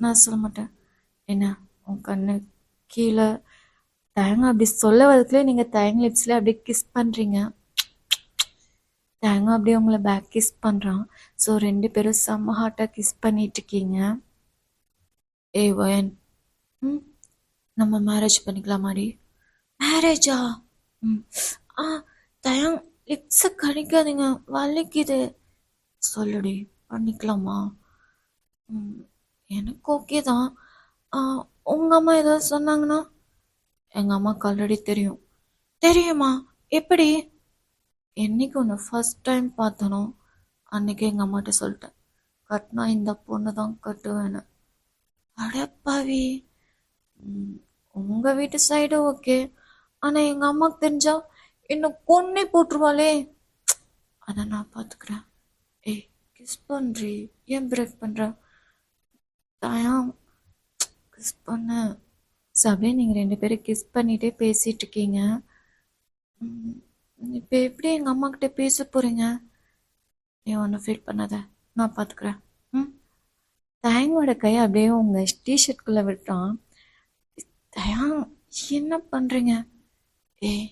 நான் சொல்ல மாட்டேன். என்ன உன் கண்ணு கீழே தேங்காய் அப்படி சொல்ல வரதுக்குள்ளே நீங்கள் தேங்காய் லிப்ஸில் அப்படியே கிஸ் பண்ணுறீங்க. தேங்காய் அப்படியே உங்களை பேக் கிஸ் பண்ணுறான். ஸோ 2 பேரும் செம்ம ஹார்ட்டாக கிஸ் பண்ணிட்டு இருக்கீங்க. ஏய் வயன், நம்ம மேரேஜ் பண்ணிக்கலாமாடி? மேரேஜா? ம் ஆ தயங் லிப்ஸை கடிக்காதீங்க, வலிக்குது. சொல்லுடி, பண்ணிக்கலாமா? எனக்கு ஓகே தான். உங்கள் அம்மா ஏதாவது சொன்னாங்கன்னா? எங்கள் அம்மாவுக்கு ஆல்ரெடி தெரியும். தெரியுமா? எப்படி? என்னைக்கு ஒன்று ஃபர்ஸ்ட் டைம் பார்த்தனோ அன்னைக்கு எங்கள் அம்மாட்ட சொல்லிட்டேன், கட்டினா இந்த பொண்ணு தான் கட்டுவேன்னு. அடப்பாவி, உங்கள் வீட்டு சைடு ஓகே, ஆனால் எங்கள் அம்மாவுக்கு தெரிஞ்சா இன்னும் கொன்னே போட்டுருவாளே. அதை நான் பார்த்துக்கிறேன். ஏய் கிஸ் பண்ணுறி, ஏன் பிரேக் பண்ணுற? தாயம் கிஸ் பண்ண. ஸோ அப்படியே நீங்கள் 2 பேரும் கிஸ் பண்ணிகிட்டே பேசிகிட்டு இருக்கீங்க. இப்போ எப்படி எங்கள் அம்மாக்கிட்ட பேச போகிறீங்க? நீ ஒன்றும் ஃபீல் பண்ணாத, நான் பார்த்துக்கிறேன். தயங்கோட கையை அப்படியே உங்கள் டிஷர்ட்குள்ளே விட்டான். தயாங் என்ன பண்ணுறீங்க? ஏய்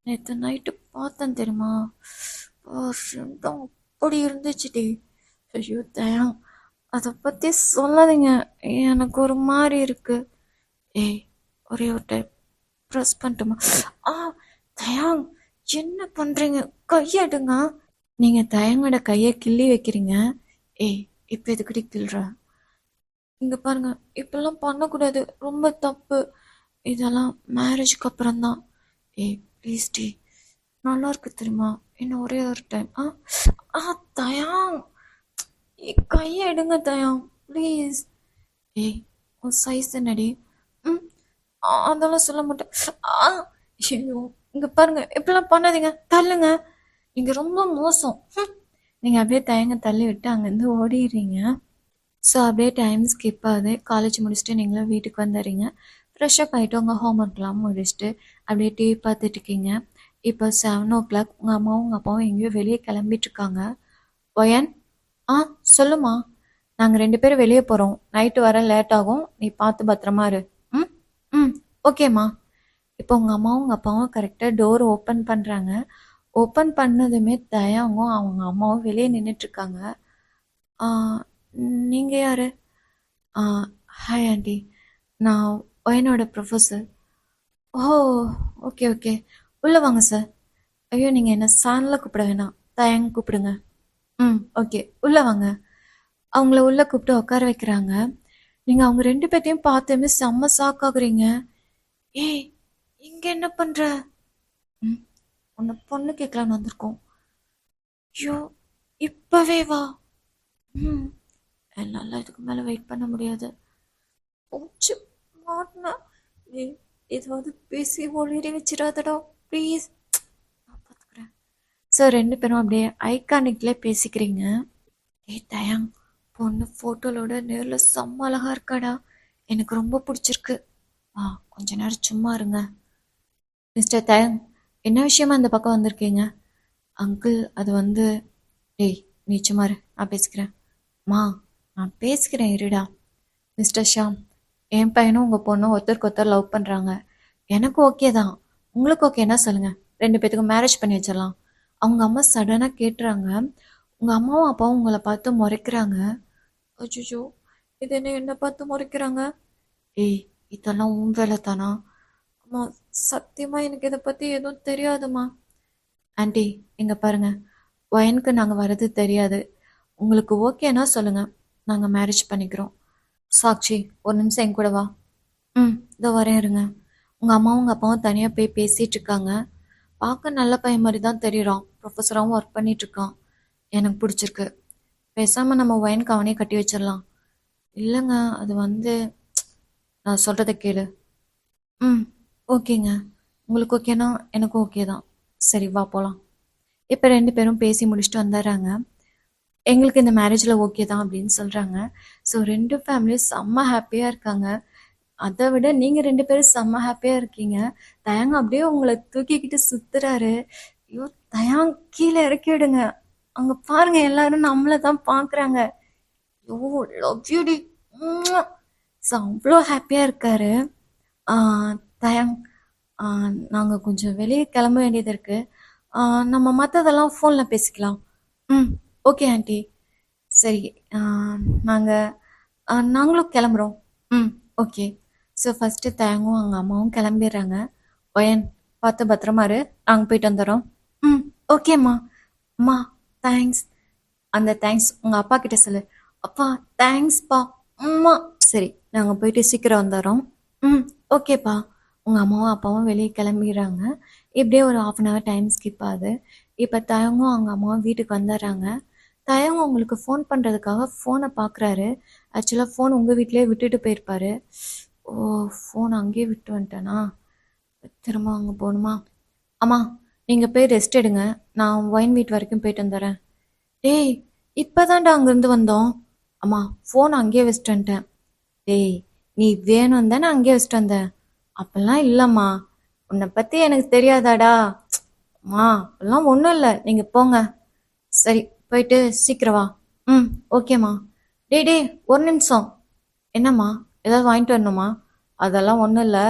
நேற்று நைட்டு பார்த்தேன் தெரியுமா, ரெண்டும் அப்படி இருந்துச்சுடி. ஐயோ தயாங், அதை பற்றி சொல்லாதீங்க, எனக்கு ஒரு மாதிரி இருக்கு. ஏய் ஒரே ஒரு டைம் ப்ரெஸ் பண்ணட்டுமா? தயாங் என்ன பண்ணுறீங்க? கையெடுங்க. நீங்கள் தயங்கோட கையை கிள்ளி வைக்கிறீங்க. ஏய் இப்போ எதுக்கடி கிள்ற? இங்கே பாருங்க, இப்பெல்லாம் பண்ணக்கூடாது, ரொம்ப தப்பு. இதெல்லாம் மேரேஜுக்கு அப்புறம் தான். ஏய் ப்ளீஸ் டி, நல்லா இருக்கு தெரியுமா, இன்னும் ஒரே ஒரு டைம். தயாங் கையை எடுங்க தயாங் ப்ளீஸ். ஏய் உன் சைஸ் என்னடி? அதெல்லாம் சொல்ல மாட்டேன். ஐயோ இங்கே பாருங்க, இப்பெல்லாம் பண்ணாதீங்க, தள்ளுங்க. நீங்கள் ரொம்ப மோசம். நீங்கள் அப்படியே தயங்க தள்ளி விட்டு அங்கேருந்து ஓடிடுறீங்க. ஸோ அப்படியே டைம் ஸ்கிப் ஆகுது. காலேஜ் முடிச்சுட்டு நீங்களும் வீட்டுக்கு வந்துடுறீங்க. ஃப்ரெஷ்ஷப் ஆகிட்டு உங்கள் ஹோம்ஒர்க்லாம் முடிச்சுட்டு அப்படியே டிவி பார்த்துட்டு இருக்கீங்க. இப்போ 7 o'clock. உங்கள் அம்மாவும் உங்கள் அப்பாவும் எங்கேயோ வெளியே கிளம்பிட்டுருக்காங்க. ஒயன், சொல்லுமா. நாங்கள் 2 பேரும் வெளியே போகிறோம், நைட்டு வர லேட் ஆகும், நீ பார்த்து பத்திரமா இரு. ம் ம் ஓகேம்மா. இப்போ உங்கள் அம்மாவும் உங்கள் அப்பாவும் கரெக்டாக டோர் ஓப்பன் பண்ணுறாங்க. ஓப்பன் பண்ணதுமே தயாங்கும் அவங்க அம்மாவும் வெளியே நின்றுட்டுருக்காங்க. நீங்கள் யார்? ஹாய் ஆண்டி, நான் ஒயனோட ப்ரொஃபஸர். ஓ ஓகே ஓகே, உள்ளே வாங்க சார். ஐயோ நீங்கள் என்ன சானில் கூப்பிட வேணாம், தயங்க கூப்பிடுங்க. ஓகே உள்ளே வாங்க. அவங்கள உள்ளே கூப்பிட்டு உட்கார வைக்கிறாங்க. நீங்கள் அவங்க 2 பேர்த்தையும் பார்த்துமே செம்ம சாக்காகுறீங்க. ஏய் இங்கே என்ன பண்ணுற? உன்னை பொண்ணு கேட்கலான்னு வந்திருக்கோம். ஐயோ இப்போவே வா. என்னால் இதுக்கு மேலே வெயிட் பண்ண முடியாது. போச்சு மாட்டினா. ஏதாவது பேசி ஒளிரி வச்சிடாதடா ப்ளீஸ், நான் பார்த்துக்கிறேன். ஸோ 2 பேரும் அப்படியே ஐகானிக்லேயே பேசிக்கிறீங்க. ஏய் தயாங், பொண்ணு ஃபோட்டோலோட நேரில் செம்ம அழகாக இருக்காடா, எனக்கு ரொம்ப பிடிச்சிருக்கு. கொஞ்ச நேரம் சும்மா இருங்க. மிஸ்டர் தயாங், என்ன விஷயமா அந்த பக்கம் வந்திருக்கீங்க? அங்கிள் அது வந்து. டேய் நீ சும்மா இரு, நான் பேசிக்கிறேன். நான் பேசிக்கிறேன் இருடா. மிஸ்டர் ஷாம், என் பையனும் உங்கள் பொண்ணும் ஒருத்தருக்கு ஒருத்தர் லவ் பண்ணுறாங்க. எனக்கு ஓகே தான், உங்களுக்கு ஓகேன்னா சொல்லுங்கள், 2 பேத்துக்கும் மேரேஜ் பண்ணி வச்சிடலாம். அவங்க அம்மா சடனாக கேட்டுறாங்க. உங்கள் அம்மாவும் அப்பாவும் உங்களை பார்த்து முறைக்கிறாங்க. அச்சோ, இது என்னை பார்த்து முறைக்கிறாங்க? ஏய் இதெல்லாம் உன் வேலை தானா? அம்மா சத்தியமாக எனக்கு இதை பற்றி எதுவும் தெரியாதுமா. ஆண்டி இங்கே பாருங்க, ஒயனுக்கு நாங்கள் வர்றது தெரியாது, உங்களுக்கு ஓகேன்னா சொல்லுங்கள், நாங்கள் மேரேஜ் பண்ணிக்கிறோம். சாக்ஷி ஒரு நிமிஷம் என் கூட வா. இதோ வரேன் இருங்க. உங்கள் அம்மாவும் உங்கள் அப்பாவும் தனியாக போய் பேசிகிட்டு இருக்காங்க. பார்க்க நல்ல பையன் மாதிரி தான் தெரியுறான், ப்ரொஃபஸராகவும் ஒர்க் பண்ணிகிட்ருக்கான், எனக்கு பிடிச்சிருக்கு. பேசாமல் நம்ம ஒயினுக்கு அவனே கட்டி வச்சிடலாம். இல்லைங்க, அது வந்து நான் சொல்கிறத கேளு. ம், ஓகேங்க. உங்களுக்கு ஓகேனா எனக்கும் ஓகே தான். சரி வா போகலாம். இப்போ 2 பேரும் பேசி முடிச்சுட்டு வந்துடுறாங்க. எங்களுக்கு இந்த மேரேஜில் ஓகே தான் அப்படின்னு சொல்கிறாங்க. ஸோ 2 ஃபேமிலியும் செம்ம ஹாப்பியாக இருக்காங்க. அதை விட நீங்கள் 2 பேரும் செம்ம ஹாப்பியாக இருக்கீங்க. தயங்க அப்படியே உங்களை தூக்கிக்கிட்டு சுற்றுறாரு. ஐயோ தயாங், கீழே இறக்கி விடுங்க. அங்கே பாருங்க, எல்லாரும் நம்மளை தான் பார்க்குறாங்க. ஐயோ லவ் யூ டி. ஸோ அவ்வளோ ஹாப்பியாக இருக்காரு. தயங், நாங்கள் கொஞ்சம் வெளியே கிளம்ப வேண்டியது இருக்குது. நம்ம மற்றதெல்லாம் ஃபோனில் பேசிக்கலாம். ம், ஓகே ஆண்டி. சரி, நாங்களும் கிளம்புறோம். ம், ஓகே. ஸோ ஃபஸ்ட்டு தயங்கும் அவங்க அம்மாவும் கிளம்பிடுறாங்க. ஒயன், பார்த்து பத்திரமா இரு, நாங்கள் போயிட்டு வந்துடுறோம். ம், ஓகேம்மா. அம்மா, தேங்க்ஸ். அந்த தேங்க்ஸ் உங்கள் அப்பா கிட்ட சொல்லு. அப்பா தேங்க்ஸ்ப்பா. அம்மா, சரி நாங்கள் போயிட்டு சீக்கிரம் வந்துடுறோம். ம், ஓகேப்பா. உங்கள் அம்மாவும் அப்பாவும் வெளியே கிளம்பிடுறாங்க. இப்படியே ஒரு 1/2 டைம் ஸ்கிப் ஆகுது. இப்போ தயங்கும் அவங்க அம்மாவும் வீட்டுக்கு வந்துடுறாங்க. தயங்கும் உங்களுக்கு ஃபோன் பண்ணுறதுக்காக ஃபோனை பார்க்குறாரு. ஆக்சுவலாக ஃபோன் உங்கள் வீட்டிலே விட்டுட்டு போயிருப்பாரு. ஓ, ஃபோன் அங்கேயே விட்டு வந்துட்டேனா? திரும்ப அங்கே போகணுமா? அம்மா, நீங்கள் போய் ரெஸ்ட் எடுங்க, நான் ஒயின் வீட் வரைக்கும் போயிட்டு வந்துடுறேன். டேய், இப்போதான்டா அங்கேருந்து வந்தோம். அம்மா, ஃபோன் அங்கேயே வச்சுட்டு வந்துட்டேன். டேய், நீ வேணும் தானே அங்கேயே வச்சுட்டு வந்த? அப்பெல்லாம் இல்லைம்மா, உன்னை பற்றி எனக்கு தெரியாதாடா? அம்மா, அப்பெல்லாம் ஒன்றும் இல்லை, நீங்கள் போங்க. சரி, போயிட்டு சீக்கிரம் வா. ம், ஓகேம்மா. டேய் டேய், ஒரு நிமிஷம். என்னம்மா, ஏதாவது வாங்கிட்டு வரணுமா? அதெல்லாம் ஒன்றும் இல்லை.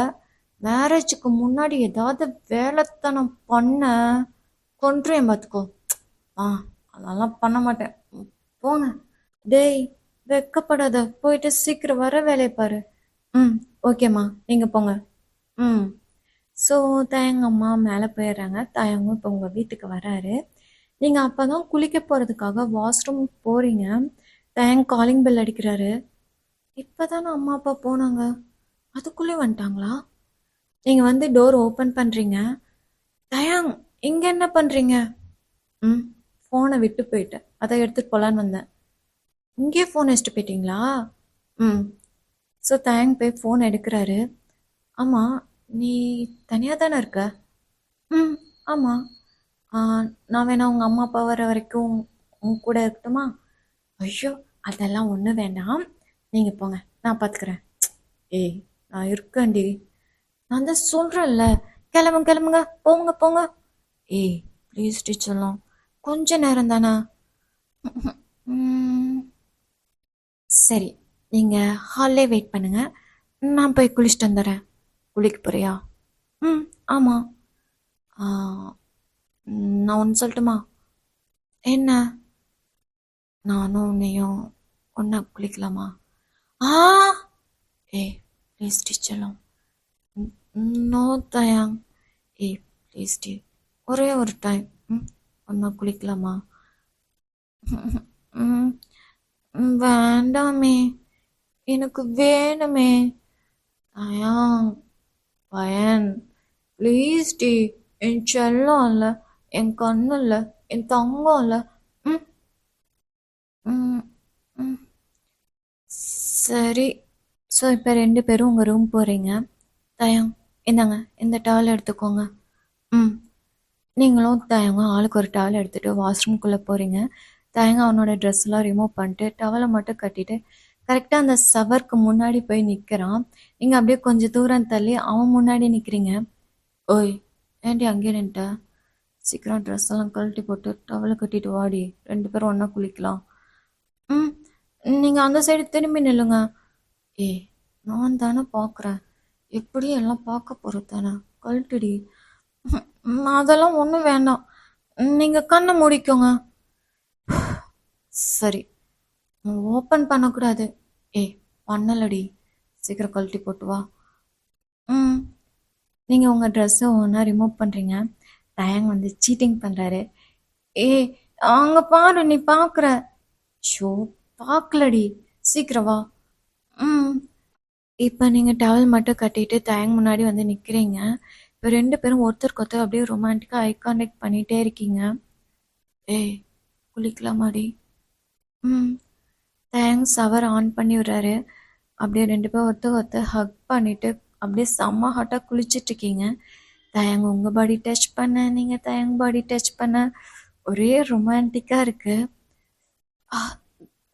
மேரேஜுக்கு முன்னாடி ஏதாவது வேலைத்தனம் பண்ண கொன்றுவேன் பார்த்துக்கோ. ஆ, அதெல்லாம் பண்ண மாட்டேன். போங்க. டேய், வெக்கப்படாத, போயிட்டு சீக்கிரம் வர வேலையை பாரு. ம், ஓகேம்மா, நீங்கள் போங்க. ம். ஸோ தயங்கம்மா மேலே போயிடுறாங்க. தயங்கும் இப்போ உங்கள் வீட்டுக்கு வராரு. நீங்கள் அப்போ தான் குளிக்க போகிறதுக்காக வாஷ்ரூம் போகிறீங்க. தயங் காலிங் பெல் அடிக்கிறாரு. இப்போ தானே அம்மா அப்பா போனாங்க, அதுக்குள்ளே வந்துட்டாங்களா? நீங்கள் வந்து டோர் ஓப்பன் பண்ணுறீங்க. தயாங், இங்கே என்ன பண்ணுறீங்க? ம், ஃபோனை விட்டு போயிட்டேன், அதை எடுத்துகிட்டு போகலான்னு வந்தேன். இங்கேயே ஃபோன் வச்சுட்டு போயிட்டீங்களா? ம். ஸோ தயாங் போய் ஃபோன் எடுக்கிறாரு. ஆமாம், நீ தனியாக தானே இருக்க? ம், ஆமாம். நான் வேணா உங்கள் அம்மா அப்பா வர வரைக்கும் உங்க கூட இருக்கட்டுமா? ஐயோ, அதெல்லாம் ஒன்றும் வேண்டாம், நீங்கள் போங்க, நான் பார்த்துக்கிறேன். ஏய், நான் இருக்கேன்டி. நான் தான் சொல்கிறேன்ல, கிளம்புங்க கிளம்புங்க, போங்க போங்க. ஏய் ப்ளீஸ் டீச்சர்லாம், கொஞ்ச நேரம் தானே. சரி, நீங்கள் ஹாலிலே வெயிட் பண்ணுங்கள், நான் போய் குளிச்சுட்டு வந்துடுறேன். குளிக்க போறியா? ம், ஆமாம். நான் ஒன்று சொல்லட்டுமா? என்ன? நானும் உன்னையும் ஒன்றா குளிக்கலாமா? ஆ, ஏய் ப்ளீஸ் டீச்சர்லாம். நோ தயாங். ஏய் ப்ளீஸ் டி, ஒரே ஒரு டைம். ஒன்றா குளிக்கலாமா? ம், வேண்டாமே, எனக்கு வேணுமே. தயாங், பயன், ப்ளீஸ் டி, என் செல்லம் இல்லை, என் கண்ணு இல்லை, என் தங்கம் இல்லை. ம் ம் ம் சரி. ஸோ இப்போ 2 பேரும் உங்கள் ரூம் போகிறீங்க. தயம், இந்தாங்க இந்த டவல் எடுத்துக்கோங்க. ம், நீங்களும் தயங்க ஆளுக்கு ஒரு டவல் எடுத்துகிட்டு வாஷ்ரூம்குள்ளே போகிறீங்க. தயங்க அவனோட ட்ரெஸ்லாம் ரிமூவ் பண்ணிட்டு டவலை மட்டும் கட்டிட்டு கரெக்டாக அந்த சவருக்கு முன்னாடி போய் நிற்கிறான். நீங்கள் அப்படியே கொஞ்சம் தூரம் தள்ளி அவன் முன்னாடி நிற்கிறீங்க. ஓய், ஏன்டி அங்கேயே நின்ட்ட? சீக்கிரம் ட்ரெஸ் எல்லாம் கழட்டி போட்டு டவலை கட்டிட்டு வாடி, 2 பேரும் ஒன்றா குளிக்கலாம். ம், நீங்கள் அந்த சைடு திரும்பி நில்லுங்க. ஏய், நான் தானே பார்க்குறேன், எப்படி எல்லாம் பார்க்க போகிறது தானே, கழட்டுடி. அதெல்லாம் ஒன்றும் வேண்டாம், நீங்கள் கண்ணை மூடிக்கோங்க. சரி, ஓப்பன் பண்ணக்கூடாது. ஏய், பண்ணலடி, சீக்கிரம் கழட்டி போட்டு வா. ம், நீங்கள் உங்கள் ட்ரெஸ்ஸை ஒன்றா ரிமூவ் பண்ணுறீங்க. தயங் வந்து சீட்டிங் பண்ணுறாரு. ஏய், அங்கே பாரு, நீ பார்க்குற. ஷோ, பார்க்கலடி, சீக்கிரம் வா. ம், இப்போ நீங்கள் டவல் மட்டும் கட்டிட்டு தயங் முன்னாடி வந்து நிற்கிறீங்க. இப்போ 2 பேரும் ஒருத்தருக்கு ஒருத்தர் அப்படியே ரொமான்டிக்காக ஐ கான்டாக்ட் பண்ணிகிட்டே இருக்கீங்க. ஏய், குளிக்கலாமாடி? ம். தேங்க்ஸ் அவர் ஆன் பண்ணி விடுறாரு. அப்படியே 2 பேரும் ஒருத்தர் ஒருத்தர் ஹக் பண்ணிட்டு அப்படியே செம்ம ஹாட்டாக குளிச்சிட்ருக்கீங்க. தயங்கு உங்கள் பாடி டச் பண்ண, நீங்கள் தயங்கு பாடி டச் பண்ண ஒரே ரொமான்டிக்காக இருக்குது. ஆ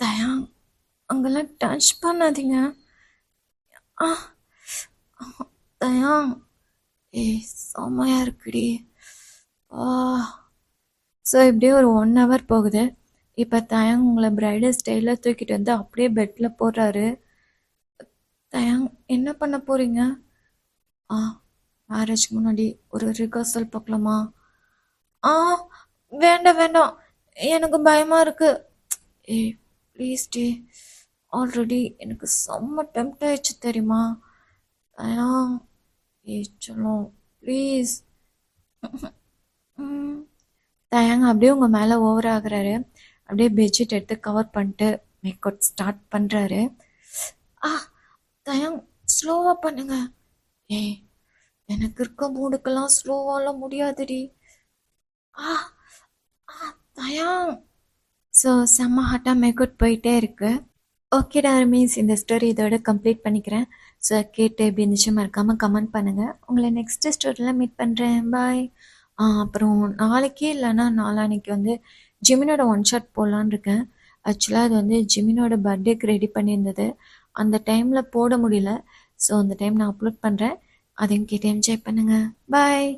தயாங் அங்கெல்லாம் டச் பண்ணாதீங்க. ஆ தயாங் ஏய் செம்மையாக இருக்குடி. ஆ ஸோ இப்படியே ஒரு 1 hour போகுது. இப்போ தயாங் உங்களை பிரைடல் ஸ்டைலில் தூக்கிட்டு வந்து அப்படியே பெட்டில் போடுறாரு. தயாங் என்ன பண்ண போகிறீங்க? ஆ மேரேஜ்க்கு முன்னாடி ஒரு ரிகர்சல் பார்க்கலாமா? ஆ வேண்டாம் வேண்டாம், எனக்கு பயமாக இருக்கு. ஏய் ப்ளீஸ் டி, ஆல்ரெடி எனக்கு செம்ம டெம்ட் ஆயிடுச்சு தெரியுமா? தயாங் ஏய் சொல்லும் ப்ளீஸ். தயாங்க அப்படியே உங்கள் மேலே ஓவர் ஆகுறாரு. அப்படியே பெட்ஷீட் எடுத்து கவர் பண்ணிட்டு மேக் அவுட் ஸ்டார்ட் பண்ணுறாரு. ஆ தயாங் ஸ்லோவாக பண்ணுங்க. ஏய் எனக்கு இருக்க மூடுக்கெல்லாம் ஸ்லோவாலாம் முடியாதுடி. ஆ ஆ தயாங் ஸோ செம்ம ஹாட்டாக மேக் அவுட் போயிட்டே இருக்கு. ஓகேடா மீன்ஸ் இந்த ஸ்டோரி இதோட கம்ப்ளீட் பண்ணிக்கிறேன். ஸோ கேட்டு எப்படி இருந்துச்சு மறக்காமல் கமெண்ட் பண்ணுங்கள். உங்களை நெக்ஸ்ட் ஸ்டோரியில் மீட் பண்ணுறேன். பாய். அப்புறம் நாளைக்கு இல்லைன்னா நாளான்னைக்கு வந்து ஜிமினோட ஒன் ஷாட் போடலான்னு இருக்கேன். ஆக்சுவலாக அது வந்து ஜிமினோட பர்த்டேக்கு ரெடி பண்ணியிருந்தது. அந்த டைமில் போட முடியல. ஸோ அந்த டைம் நான் அப்லோட் பண்ணுறேன். அதையும் கேட்டு என்ஜாய் பண்ணுங்கள். பாய்.